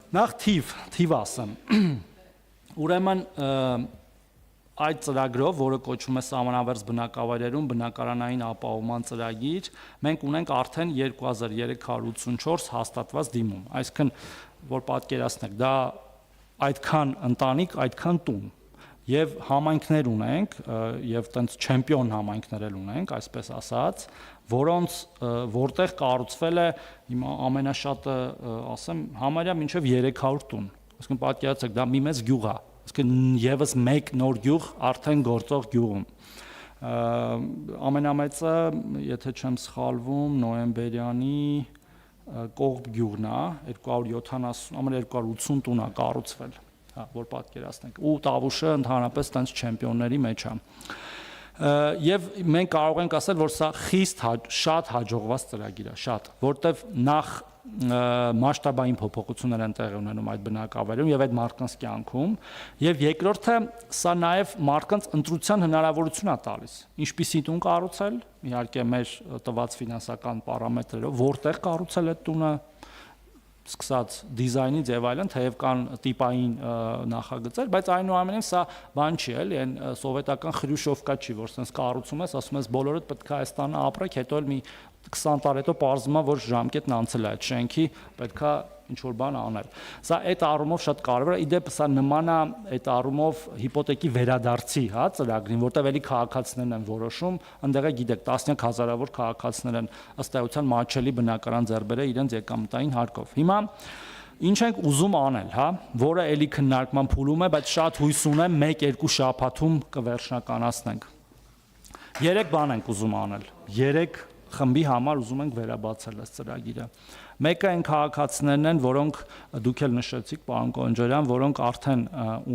Նախ թիվ ասեմ։ Ուրեմն այդ ծրագրով, որը կոչվում է սահմանավերց բնակավայրերում բնակարանային ապահովման ծրագիր, մենք ունենք արդեն 2384 հաստատված դիմում, այսինքն որ պատկերացնեք, դա այդքան ընտանիք, այդքան տուն, եւ համայնքներ ունենք, եւ տենց չեմպիոն համայնքներ էլ ունենք, այսպես ասած, որտեղ կառուցվել է հիմա ամենաշատը, ասեմ, համարյա մինչև 300 տուն, այսինքն պատկերացրեք, դա մի մեծ գյուղ է, այսինքն եւս մեկ նոր գյուղ արդեն գործող գյուղում։ Ամենամեծը, եթե չեմ սխալվում, Նոյեմբերյանի կողբ գյուղն է, 280 տուն է կառուցվել, որ պատկերացնենք, ու Տավուշը ընդհանրապես տենց չեմպիոնների մեջ է։ Եվ մենք կարող ենք ասել, որ սա խիստ շատ հաջողված ծրագիր է, շատ, որտեվ նախ մասշտաբային փոփոխություններ են տեղի ունենում այդ բնակավայրում եւ այդ մարդկանց կյանքում, եւ երկրորդը սա նաեւ մարդկանց ընտրության հնարավորություն է տալիս, ինչպիսի տուն կառուցել, իհարկե մեր տված ֆինանսական պարամետրերով, որտեղ կառուցել այդ տունը, սկսած դիզայնից եւ այլն, թեև կան տիպային նախագծեր, բայց այնուամենայնիվ սա բան չի, էլի, այն սովետական Խրյուշովկա չի, որ sense կառուցում ես, ասում ես բոլորդ պետք է Հայաստանը ապրեք, հետո էլ մի 20 տարի հետո պարզվում է, որ ժամկետն անցել է այդ շենքի, պետք է ինչ-որ բան անել։ Սա այդ առումով շատ կարևոր է, իդեպ սա նման է այդ առումով հիպոթեկի վերադարձի, հա, ծրագրին, որտեղ էլի քաղաքացիներն են որոշում, այնտեղ է գիտեք, տասնյակ հազարավոր քաղաքացիներ են ըստ էության մատչելի բնակարան ձեռք բերել իրենց եկամտային հարկով։ Հիմա ինչ ենք ուզում անել, հա, որը էլի քննարկման փուլում է, բայց շատ հույս ունեմ 1-2 շաբաթում կվերջնականացնենք։ 3 բան ենք ուզում անել, 3 խմբի համար ուզում ենք վերաբացել այս ծրագիրը։ Մեկը այն քաղաքացիներն են, որոնք դուք էլ նշեցիք, պարոն Կոնջարյան, որոնք արդեն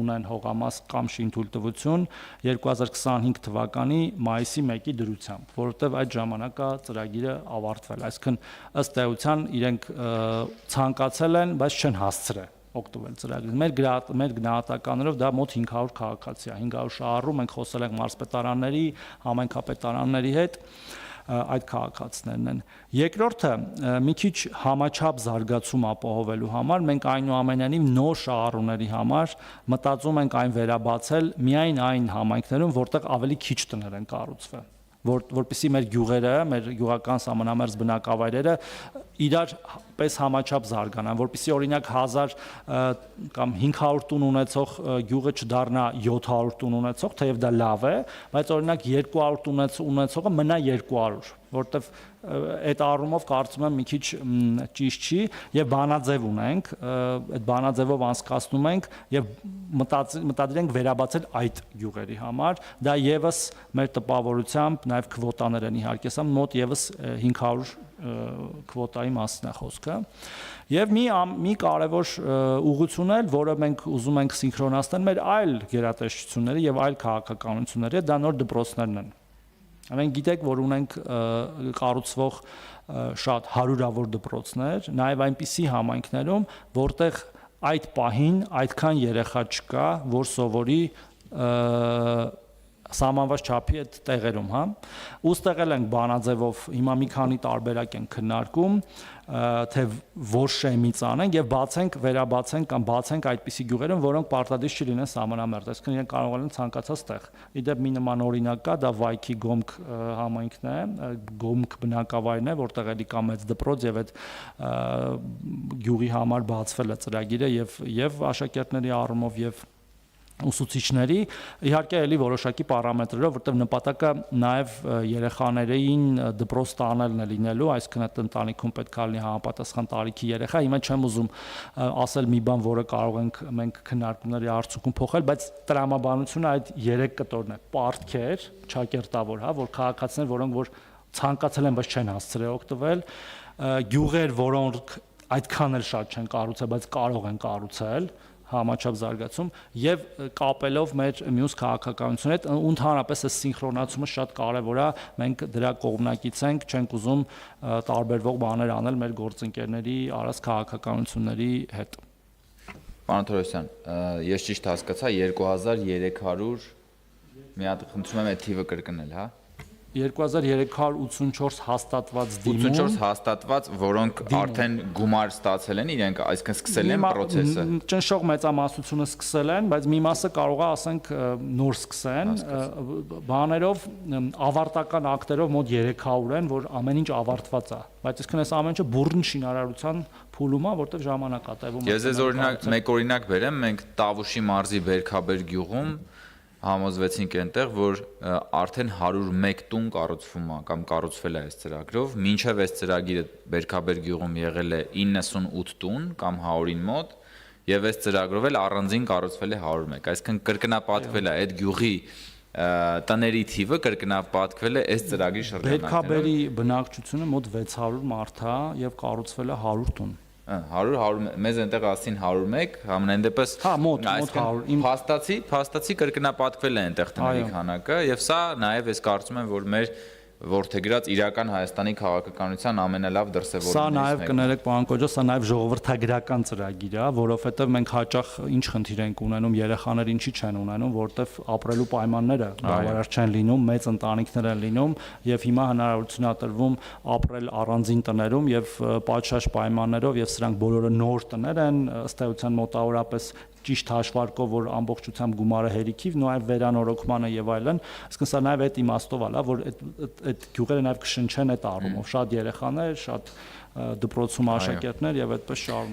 ունեն հողամաս կամ շինթույլտվություն 2025 թվականի մայիսի 1-ի դրությամբ, որովհետև այդ ժամանակ է ծրագիրը ավարտվել, այսինքն ըստ էության իրենք ցանկացել են, բայց չեն հասցրել օգտվել ծրագրից։ Մեր գնահատականներով դա մոտ 500 քաղաքացի է, 500 շահառու, մենք խոսել ենք մարզպետարանների, համայնքապետարանների հետ, այդ քաղաքացիներն են։ Երկրորդը մի քիչ համաչափ զարգացում ապահովելու համար մենք այնուամենայնիվ նոր շահառուների համար մտածում ենք այն վերաբացել միայն այն համայնքներում, որտեղ ավելի քիչ տներ են կառուցվել, որպեսզի մեր գյուղերը, մեր գյուղական սահմանամերձ բնակավայրերը իրար պես համաչափ զարգանան, որպեսզի օրինակ 1000 կամ 500 տուն ունեցող գյուղը չդառնա 700 տուն ունեցող, թեև դա լավ է, բայց օրինակ 200 տուն ունեցողը մնա 200, որտեվ այդ առումով կարծում եմ մի քիչ ճիշտ չի եւ բանաձև ունենք, այդ բանաձևով անցկացնում ենք եւ մտադիր ենք վերաբացել այդ գյուղերի համար, դա եւս մեր տպավորությամբ նաեւ քվոտաներ են իհարկե, սա մոտ եւս 500 քվոտայի մասն է խոսքը եւ մի կարեւոր ուղղություն էլ, որը մենք ուզում ենք սինխրոնացնել մեր այլ գերատեսչությունների եւ այլ քաղաքականությունների, դա նոր դպրոցներն են։ Մենք գիտենք, որ ունենք կառուցվող շատ հարյուրավոր դպրոցներ, նաև այնպիսի համայնքներում, որտեղ այդ պահին այդքան երեխա չկա, որ սովորի սահմանված չափի այդ տեղերում, հա։ Ուստեղել ենք բանաձևով, հիմա մի քանի տարբերակ ենք քննարկում, թե որ շեմից անենք եւ վերաբացենք կամ բացենք այդպիսի գյուղերում, որոնք պարտադիր չլինեն սահմանամերձ, այսինքն իրենք կարող են ցանկացած տեղ։ Իդեպ մի նման օրինակ կա, դա Վայքի Գոմք համայնքն է, Գոմք բնակավայրն է, որտեղ էլի կա մեծ դպրոց եւ այդ գյուղի համար բացվել է ծրագիրը եւ աշակերտների առումով եւ ուսուցիչների, իհարկե էլի որոշակի պարամետրերով, որտեղ նպատակը նաև երեխաներին դպրոց տանելն է լինելու, այսինքն այդ ընտանիքում պետք է լինի համապատասխան տարիքի երեխա։ Հիմա չեմ ուզում ասել մի բան, որը կարող ենք մենք քննարկումների արդյունքում փոխել, բայց տրամաբանությունը այդ 3 կտորն է՝ պարտքեր, ճակերտավոր, հա, որ քաղաքացիներ, որոնք որ ցանկացել են, բայց չեն հասցրել օգտվել, գյուղեր, որոնք այդքան էլ շատ չեն կառուցել, բայց կարող են կառուցել համաչափ զարգացում եւ կապելով մեր մյուս քաղաքականությունների հետ ու ընդհանրապես այս սինխրոնացումը շատ կարեւոր է, մենք դրա կողմնակից ենք, չենք ուզում տարբերվող բաներ անել մեր գործընկերների առած քաղաքականությունների հետ։ Պարոն Թորոսյան, ես ճիշտ հասկացա 2300 մի հատ խնդրում եմ այդ թիվը կրկնել, հա։ 2384 հաստատված դիմում 84 հաստատված, որոնք արդեն գումար ստացել են իրենք, այսինքն սկսել են process-ը։ Ճնշող մեծամասնությունը սկսել են, բայց մի մասը կարող է ասենք նոր սկսեն, բաներով ավարտական ակտերով մոտ 300 են, որ ամեն ինչ ավարտված է, բայց այսինքն այս ամեն ինչը բուրըն շինարարության փուլում է, որտեղ ժամանակ է տևում։ Ես մեկ օրինակ բերեմ, մենք Տավուշի մարզի Բերքաբեր գյուղում համոզվեցինք այնտեղ, որ արդեն 101 տուն կառուցվում է կամ կառուցվել է այս ծրագրով, մինչև այս ծրագիրը Բերքաբեր գյուղում եղել է 98 տուն կամ 100-ին մոտ, եւ այս ծրագրով էլ առանձին կառուցվել է 101, այսինքն կրկնապատկվել է այդ գյուղի տների թիվը կրկնապատկվել է այս ծրագրի շրջանակներով։ Բերքաբերի բնակչությունը մոտ 600 մարդ է եւ կառուցվել է 100 տուն։ 100 մեզ այնտեղ ասին 101, ամենայն դեպս մոտ 100 փաստացի կրկնապատկվել է այնտեղ տների քանակը եւ սա նաեւ ես կարծում եմ որ մեր որդեգրած իրական Հայաստանի քաղաքականության ամենալավ դրսևորումներից Սա նաև կներեք պարոն Կոջո, սա նաև ժողովրդագրական ծրագիր է, որովհետև մենք հաճախ ինչ խնդիր ենք ունենում, երեխաները ինչի չեն ունենում, որովհետև ապրելու պայմանները բավարար չեն լինում, մեծ ընտանիքներ են լինում եւ հիմա հնարավորություն է տրվում ապրել առանձին տներում եւ պատշաճ պայմաններով եւ սրանք բոլորը նոր տներ են, ըստ էության մոտավորապես ճիշտ հաշվարկով, որ ամբողջությամբ գումարը հերիքիվ, նաև վերանորոգմանը եւ այլն, այսինքն սա նաև այդ իմաստով է, որ այդ գյուղերը նաև կշնչեն այդ առումով, շատ երեխաներ, շատ դպրոցում աշակերտներ եւ այդպես շարունակ։